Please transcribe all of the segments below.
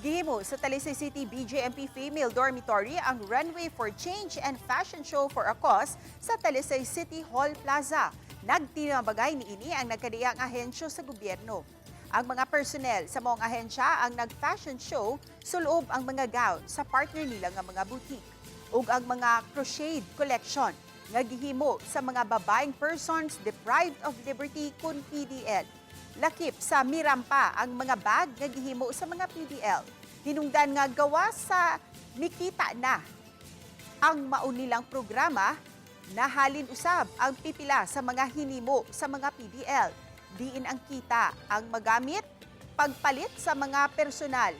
Gihimo sa Talisay City BJMP Female Dormitory ang Runway for Change and Fashion Show for a Cause sa Talisay City Hall Plaza. Nagtinabagay niini ang nagkadiyang ahensya sa gobyerno. Ang mga personnel sa maong ahensya ang nag-fashion show sulob ang mga gown sa partner nila nga mga boutique ug ang mga crochet collection nga gihimo sa mga babaeng persons deprived of liberty kun PDL. Lakip sa Mirampa ang mga bag nga gihimo sa mga PDL. Hinungdan nga gawa sa Mikita na. Ang maunilang programa nahalin usab ang pipila sa mga hinimo sa mga PDL. Diin ang kita ang magamit, pagpalit sa mga personal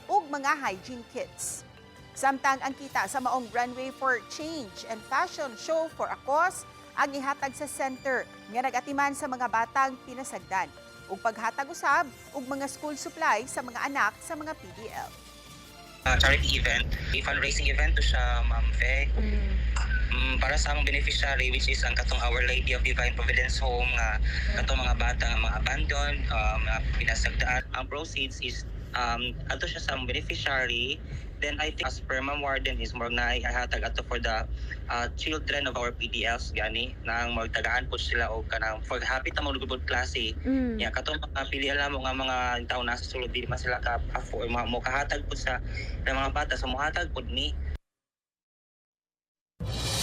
ug mga hygiene kits. Samtang ang kita sa maong Runway for Change and Fashion Show for a Cause ang ihatag sa center nga nagatiman sa mga batang pinasagdan ug paghatag usab og mga school supply sa mga anak sa mga PDL. Charity event, a fundraising event to siya, Ma'am Fe. Para sa among beneficiary which is ang katong Our Lady of Divine Providence Home nga katong mga bata nga mga abandoned, mga pinasagdaan. Ang proceeds is ato siya sa among beneficiary. Then I think as per Ma'am Warden is more na ihatag ato for the children of our PDLs gani nang magtagaan po sila og kanang for happy ta magugod klase. Ya katong mga PDL mo nga mga tawo nasa sulod di man sila ka afford mo kahatag po sa mga bata sa mohatag pud ni